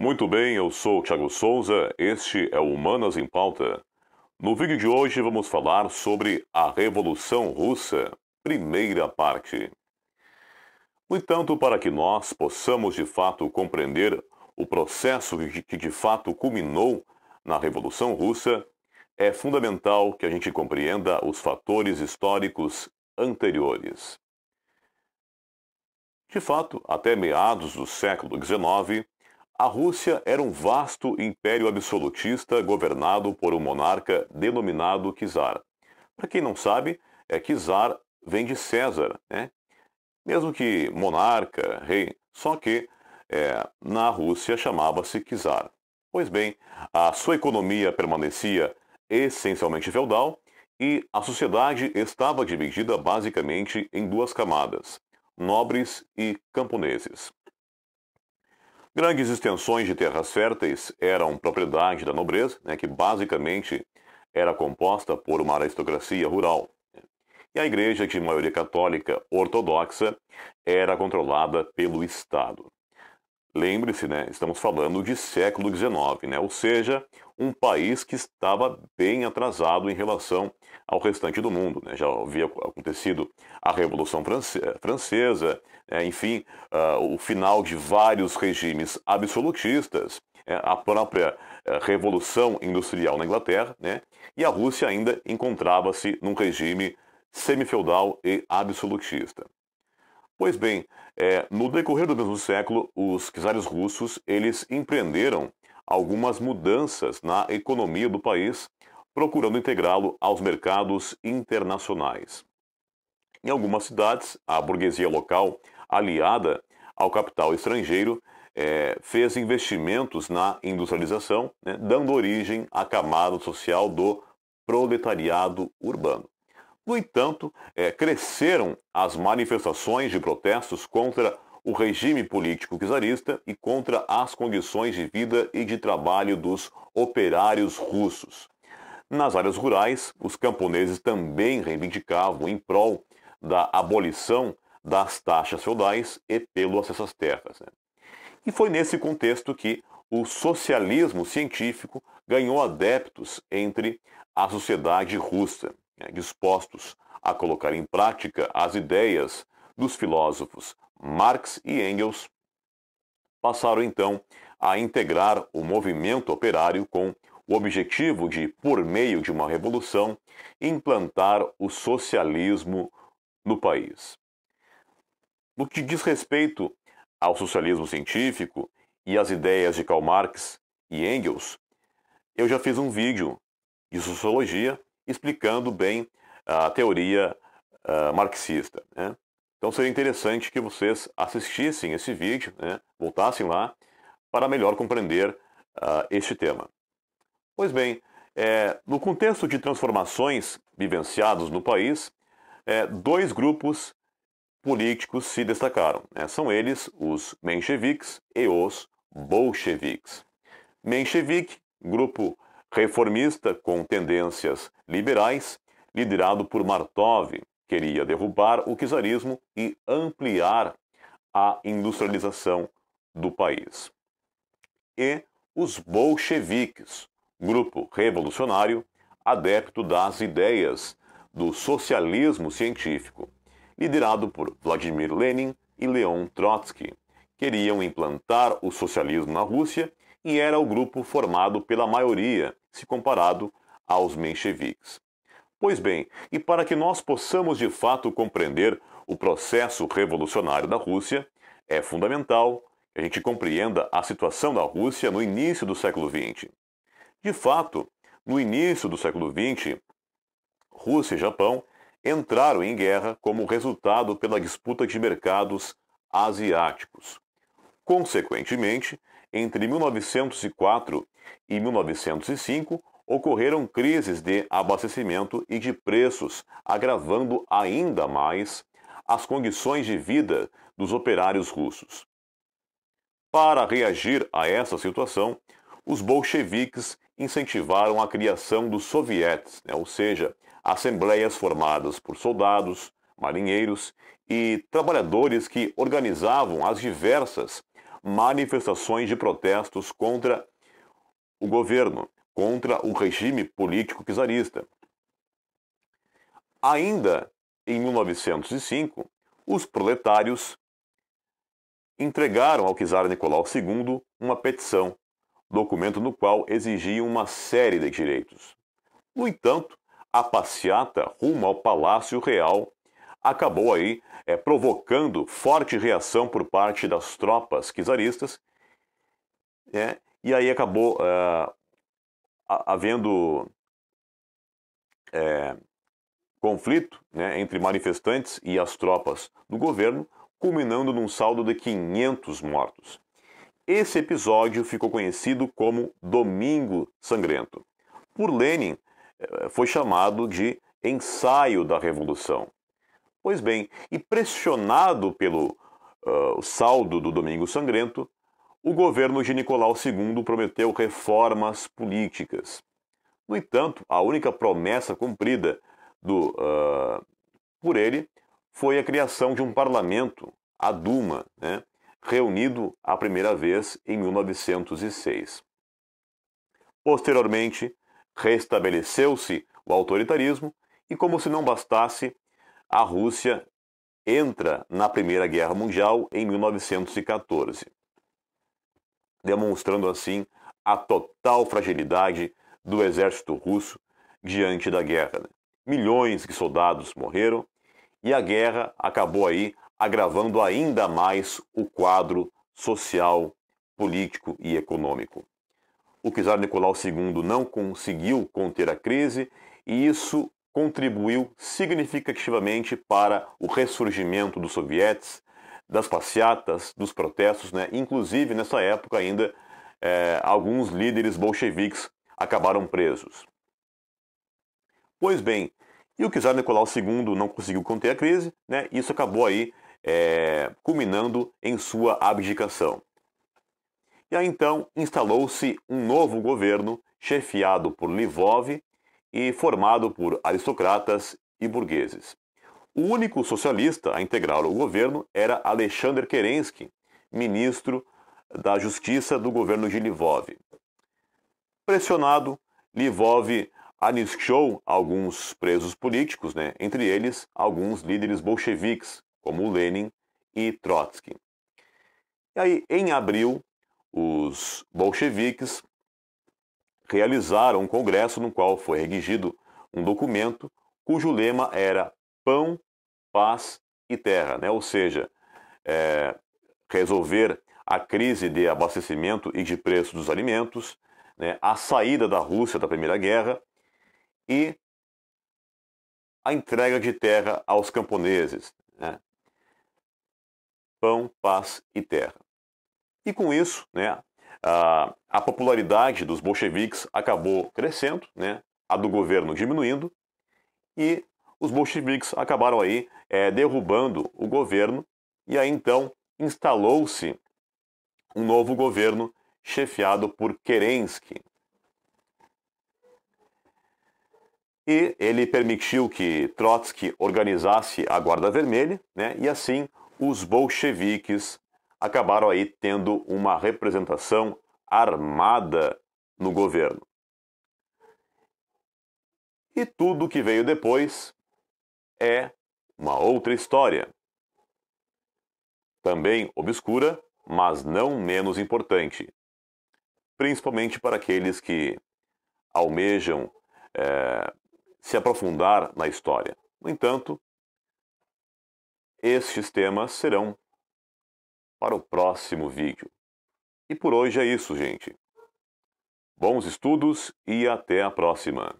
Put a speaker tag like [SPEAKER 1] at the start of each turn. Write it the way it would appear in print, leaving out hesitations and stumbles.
[SPEAKER 1] Muito bem, eu sou o Thiago Souza, este é o Humanas em Pauta. No vídeo de hoje vamos falar sobre a Revolução Russa, primeira parte. No entanto, para que nós possamos de fato compreender o processo que de fato culminou na Revolução Russa, é fundamental que a gente compreenda os fatores históricos anteriores. De fato, até meados do século XIX, a Rússia era um vasto império absolutista governado por um monarca denominado czar. Para quem não sabe, czar vem de César, né? Mesmo que monarca, rei, só que na Rússia chamava-se czar. Pois bem, a sua economia permanecia essencialmente feudal e a sociedade estava dividida basicamente em duas camadas: nobres e camponeses. Grandes extensões de terras férteis eram propriedade da nobreza, né, que basicamente era composta por uma aristocracia rural. E a igreja, de maioria católica ortodoxa, era controlada pelo Estado. Lembre-se, né, estamos falando de século XIX, né, ou seja, um país que estava bem atrasado em relação ao restante do mundo, né. Já havia acontecido a Revolução Francesa, enfim, o final de vários regimes absolutistas, a própria Revolução Industrial na Inglaterra, né, e a Rússia ainda encontrava-se num regime semifeudal e absolutista. Pois bem, no decorrer do mesmo século, os czares russos eles empreenderam algumas mudanças na economia do país, procurando integrá-lo aos mercados internacionais. Em algumas cidades, a burguesia local, aliada ao capital estrangeiro, fez investimentos na industrialização, né, dando origem à camada social do proletariado urbano. No entanto, cresceram as manifestações de protestos contra o regime político czarista e contra as condições de vida e de trabalho dos operários russos. Nas áreas rurais, os camponeses também reivindicavam em prol da abolição das taxas feudais e pelo acesso às terras, né? E foi nesse contexto que o socialismo científico ganhou adeptos entre a sociedade russa, né, dispostos a colocar em prática as ideias dos filósofos Marx e Engels. Passaram então a integrar o movimento operário com o objetivo de, por meio de uma revolução, implantar o socialismo no país. No que diz respeito ao socialismo científico e às ideias de Karl Marx e Engels, eu já fiz um vídeo de sociologia explicando bem a teoria marxista, né? Então seria interessante que vocês assistissem esse vídeo, né, voltassem lá, para melhor compreender este tema. Pois bem, no contexto de transformações vivenciadas no país, dois grupos políticos se destacaram, né? São eles os mencheviques e os bolcheviques. Menchevique, grupo reformista com tendências liberais, liderado por Martov, queria derrubar o czarismo e ampliar a industrialização do país. E os bolcheviques, grupo revolucionário, adepto das ideias do socialismo científico, liderado por Vladimir Lenin e Leon Trotsky, queriam implantar o socialismo na Rússia e era o grupo formado pela maioria, se comparado aos mencheviques. Pois bem, e para que nós possamos de fato compreender o processo revolucionário da Rússia, é fundamental que a gente compreenda a situação da Rússia no início do século XX. De fato, no início do século XX, Rússia e Japão entraram em guerra como resultado pela disputa de mercados asiáticos. Consequentemente, entre 1904 e 1905, ocorreram crises de abastecimento e de preços, agravando ainda mais as condições de vida dos operários russos. Para reagir a essa situação, os bolcheviques incentivaram a criação dos sovietes, ou seja, assembleias formadas por soldados, marinheiros e trabalhadores que organizavam as diversas manifestações de protestos contra o governo, contra o regime político czarista. Ainda em 1905, os proletários entregaram ao czar Nicolau II uma petição, documento no qual exigiam uma série de direitos. No entanto, a passeata rumo ao Palácio Real acabou aí provocando forte reação por parte das tropas czaristas, e aí acabou havendo conflito, entre manifestantes e as tropas do governo, culminando num saldo de 500 mortos. Esse episódio ficou conhecido como Domingo Sangrento. Por Lenin, foi chamado de ensaio da Revolução. Pois bem, e pressionado pelo saldo do Domingo Sangrento, o governo de Nicolau II prometeu reformas políticas. No entanto, a única promessa cumprida por ele foi a criação de um parlamento, a Duma, reunido a primeira vez em 1906. Posteriormente, restabeleceu-se o autoritarismo e, como se não bastasse, a Rússia entra na Primeira Guerra Mundial em 1914, demonstrando assim a total fragilidade do exército russo diante da guerra. Milhões de soldados morreram e a guerra acabou aí agravando ainda mais o quadro social, político e econômico. O czar Nicolau II não conseguiu conter a crise e isso contribuiu significativamente para o ressurgimento dos sovietes, das passeatas, dos protestos, Inclusive, nessa época ainda, alguns líderes bolcheviques acabaram presos. Pois bem, e o czar Nicolau II não conseguiu conter a crise, Isso acabou aí culminando em sua abdicação. E aí então instalou-se um novo governo chefiado por Lvov e formado por aristocratas e burgueses. O único socialista a integrar o governo era Alexander Kerensky, ministro da Justiça do governo de Lvov. Pressionado, Lvov anistiou alguns presos políticos, entre eles alguns líderes bolcheviques, como Lenin e Trotsky. E aí, em abril, os bolcheviques realizaram um congresso no qual foi redigido um documento cujo lema era Pão, Paz e Terra, ou seja, resolver a crise de abastecimento e de preço dos alimentos, a saída da Rússia da Primeira Guerra e a entrega de terra aos camponeses. Pão, paz e terra. E com isso, a popularidade dos bolcheviques acabou crescendo, a do governo diminuindo, e os bolcheviques acabaram aí derrubando o governo, e aí então instalou-se um novo governo chefiado por Kerensky. E ele permitiu que Trotsky organizasse a Guarda Vermelha, e assim os bolcheviques acabaram aí tendo uma representação armada no governo. E tudo que veio depois é uma outra história. Também obscura, mas não menos importante. Principalmente para aqueles que almejam se aprofundar na história. No entanto, estes temas serão para o próximo vídeo. E por hoje é isso, gente. Bons estudos e até a próxima!